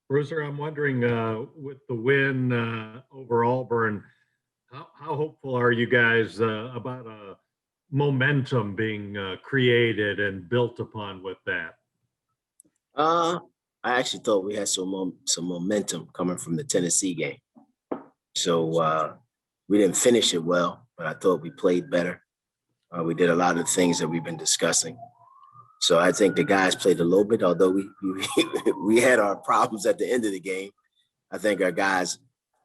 Bruiser, I'm wondering, with the win over Auburn, how hopeful are you guys about momentum being created and built upon with that? Uh, I actually thought we had some momentum coming from the Tennessee game. So we didn't finish it well, but I thought we played better. We did a lot of things that we've been discussing. So I think the guys played a little bit, although we had our problems at the end of the game. I think our guys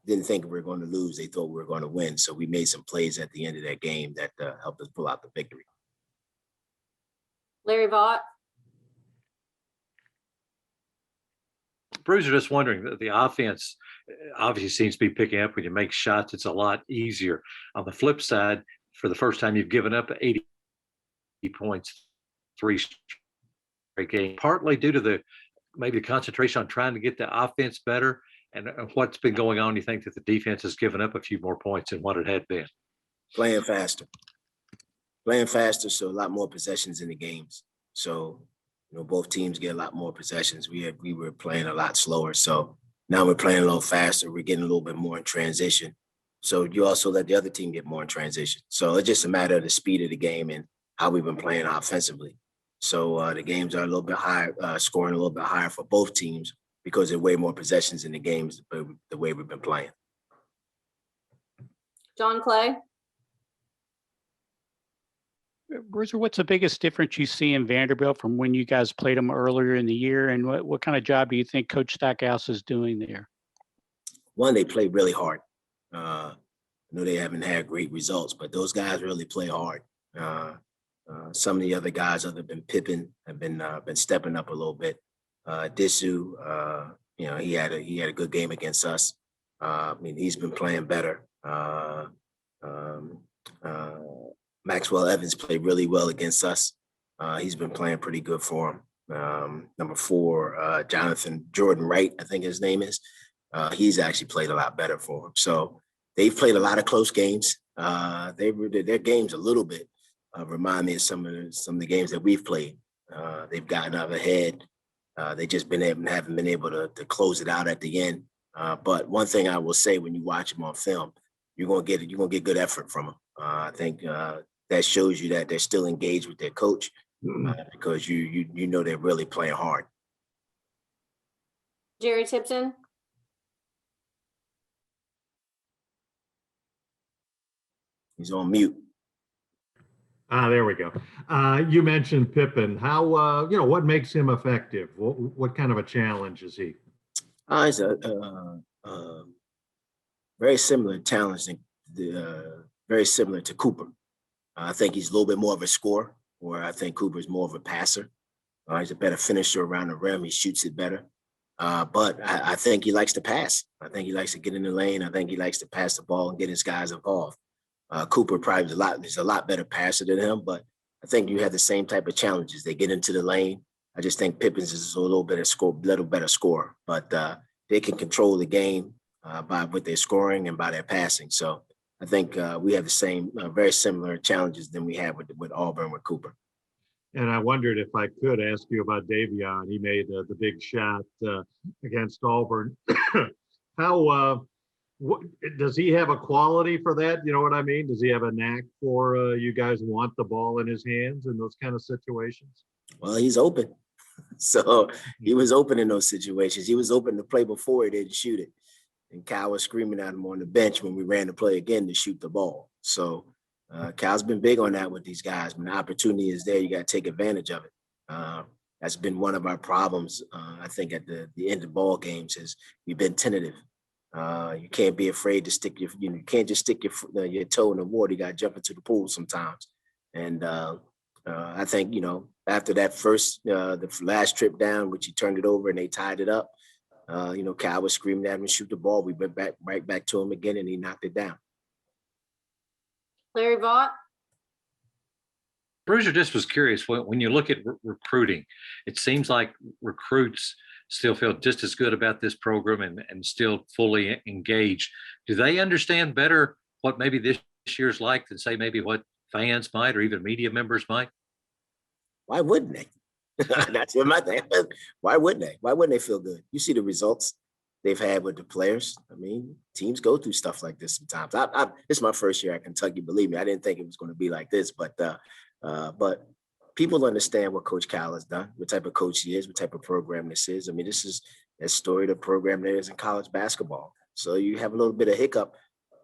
didn't think we were going to lose. They thought we were going to win. So we made some plays at the end of that game that helped us pull out the victory. Larry Vaught. Bruiser, just wondering, the offense obviously seems to be picking up. When you make shots, it's a lot easier. On the flip side, for the first time, you've given up 80 points, 3 straight games, partly due to maybe the concentration on trying to get the offense better. And what's been going on? You think that the defense has given up a few more points than what it had been? Playing faster, so a lot more possessions in the games. So, both teams get a lot more possessions. We were playing a lot slower. So now we're playing a little faster. We're getting a little bit more in transition. So you also let the other team get more in transition. So it's just a matter of the speed of the game and how we've been playing offensively. So the games are a little bit higher, scoring a little bit higher for both teams because there are way more possessions in the games the way we've been playing. John Clay. Bruiser, what's the biggest difference you see in Vanderbilt from when you guys played them earlier in the year? And what kind of job do you think Coach Stackhouse is doing there? One, they play really hard. I know they haven't had great results, but those guys really play hard. Some of the other guys, other than Pippen, have been stepping up a little bit. Disu, he had a good game against us. He's been playing better. Maxwell Evans played really well against us. He's been playing pretty good for him. Number 4, Jonathan Jordan Wright, I think his name is. He's actually played a lot better for him. So they've played a lot of close games. Their games a little bit remind me of some of the games that we've played. They've gotten out ahead. They just haven't been able to close it out at the end. But one thing I will say, when you watch them on film, you're gonna get good effort from them. I think that shows you that they're still engaged with their coach because you know they're really playing hard. Jerry Tipton. He's on mute. There we go. You mentioned Pippen. How what makes him effective? What kind of a challenge is he? He's a very similar challenge, very similar to Cooper. I think he's a little bit more of a scorer, where I think Cooper's more of a passer. He's a better finisher around the rim. He shoots it better. But I think he likes to pass. I think he likes to get in the lane. I think he likes to pass the ball and get his guys involved. Cooper probably is a lot better passer than him, but I think you have the same type of challenges. They get into the lane. I just think Pippins is a little better scorer, but they can control the game by what they're scoring and by their passing. So I think we have the same, very similar challenges than we had with Auburn with Cooper. And I wondered if I could ask you about Davion. He made the big shot against Auburn. How does he have a quality for that? You know what I mean? Does he have a knack for you guys want the ball in his hands in those kind of situations? Well, he's open. So he was open in those situations. He was open to play before he didn't shoot it. And Kyle was screaming at him on the bench when we ran the play again to shoot the ball. So Kyle's been big on that with these guys. When the opportunity is there, you got to take advantage of it. That's been one of our problems, I think, at the end of ball games is we've been tentative. You can't be afraid to stick you can't just stick your toe in the water. You got to jump into the pool sometimes. And I think, after that the last trip down, which he turned it over and they tied it up, Kyle was screaming at him to shoot the ball. We went right back to him again and he knocked it down. Larry Vaught. Bruiser, just was curious, when you look at recruiting, it seems like recruits still feel just as good about this program and still fully engaged. Do they understand better what maybe this year's like than say maybe what fans might or even media members might? Why wouldn't they? That's what my thing. Why wouldn't they? Why wouldn't they feel good? You see the results they've had with the players. I mean, teams go through stuff like this sometimes. This is my first year at Kentucky. Believe me, I didn't think it was going to be like this, but people understand what Coach Cal has done, what type of coach he is, what type of program this is. I mean, this is a story of the program there is in college basketball. So you have a little bit of hiccup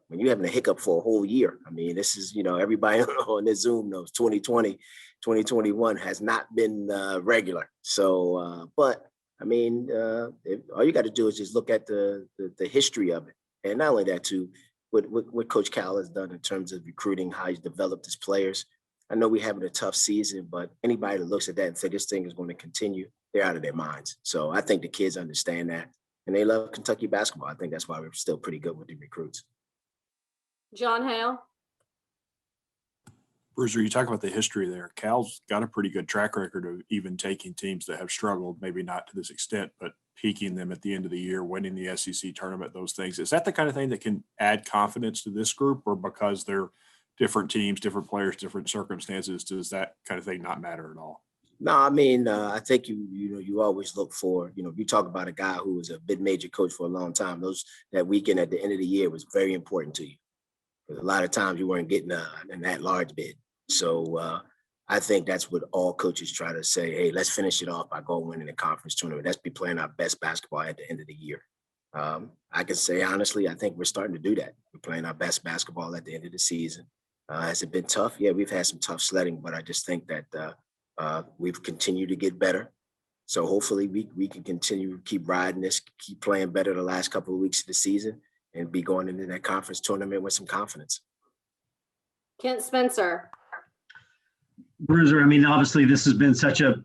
when you're having a hiccup for a whole year. I mean, this is, everybody on this Zoom knows 2020, 2021 has not been regular. So, but I mean, all you got to do is just look at the history of it. And not only that, too, what Coach Cal has done in terms of recruiting, how he's developed his players. I know we're having a tough season, but anybody that looks at that and say this thing is going to continue, they're out of their minds. So I think the kids understand that, and they love Kentucky basketball. I think that's why we're still pretty good with the recruits. John Hale. Bruiser, you talk about the history there. Cal's got a pretty good track record of even taking teams that have struggled, maybe not to this extent, but peaking them at the end of the year, winning the SEC tournament, those things. Is that the kind of thing that can add confidence to this group, or because they're different teams, different players, different circumstances, does that kind of thing not matter at all? No, I mean, I think you always look for, you talk about a guy who was a mid-major coach for a long time. That weekend at the end of the year was very important to you. Because a lot of times you weren't getting in that large bid. So I think that's what all coaches try to say. Hey, let's finish it off by going winning the conference tournament. Let's be playing our best basketball at the end of the year. I can say honestly, I think we're starting to do that. We're playing our best basketball at the end of the season. Has it been tough? Yeah, we've had some tough sledding, but I just think that we've continued to get better. So hopefully we can continue to keep riding this, keep playing better the last couple of weeks of the season, and be going into that conference tournament with some confidence. Kent Spencer. Bruiser, I mean, obviously this has been such a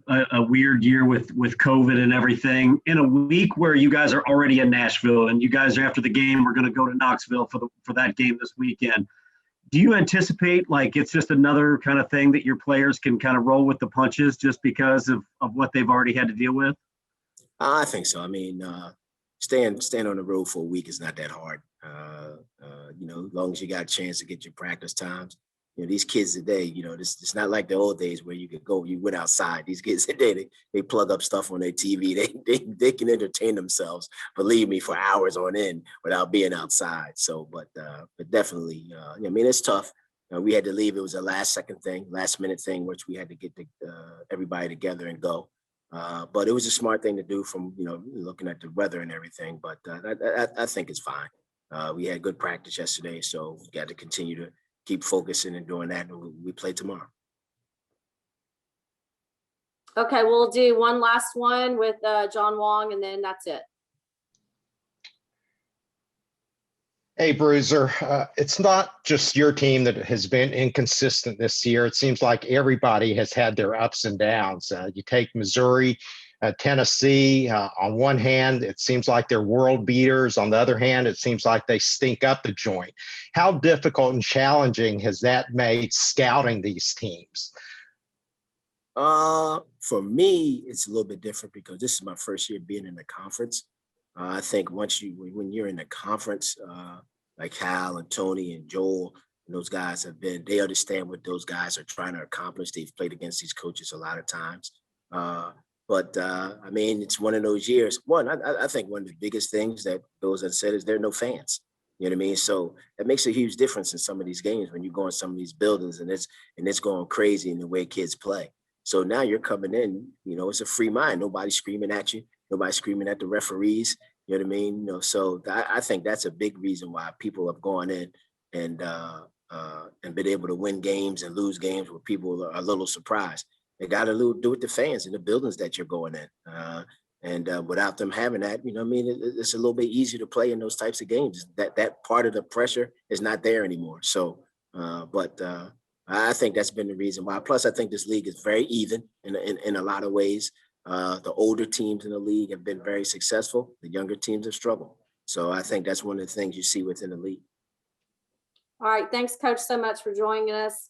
weird year with COVID and everything. In a week where you guys are already in Nashville and you guys are after the game, we're going to go to Knoxville for that game this weekend. Do you anticipate like it's just another kind of thing that your players can kind of roll with the punches just because of what they've already had to deal with? I think so. I mean, staying on the road for a week is not that hard. As long as you got a chance to get your practice times. These kids today, it's not like the old days where you went outside. These kids today, they plug up stuff on their TV. They can entertain themselves, believe me, for hours on end without being outside. So, but definitely, I mean, it's tough. We had to leave. It was a last minute thing, which we had to get everybody together and go. But it was a smart thing to do from, looking at the weather and everything. But I think it's fine. We had good practice yesterday, so we got to continue to keep focusing and doing that. And we play tomorrow. Okay, we'll do one last one with John Wong, and then that's it. Hey, Bruiser, it's not just your team that has been inconsistent this year. It seems like everybody has had their ups and downs. You take Missouri, Tennessee. On one hand, it seems like they're world beaters. On the other hand, it seems like they stink up the joint. How difficult and challenging has that made scouting these teams? For me, it's a little bit different because this is my first year being in the conference. I think when you're in the conference, like Cal and Tony and Joel, and those guys they understand what those guys are trying to accomplish. They've played against these coaches a lot of times. But I mean, it's one of those years. I think one of the biggest things that goes unsaid is there are no fans. You know what I mean? So that makes a huge difference in some of these games when you go in some of these buildings and it's going crazy in the way kids play. So now you're coming in, it's a free mind. Nobody's screaming at you. Nobody's screaming at the referees. You know what I mean? So I think that's a big reason why people have gone in and been able to win games and lose games where people are a little surprised. They got to do with the fans in the buildings that you're going in. And without them having that, it's a little bit easier to play in those types of games. That part of the pressure is not there anymore. So, I think that's been the reason why. Plus, I think this league is very even in a lot of ways. The older teams in the league have been very successful. The younger teams have struggled. So I think that's one of the things you see within the league. All right. Thanks, Coach, so much for joining us.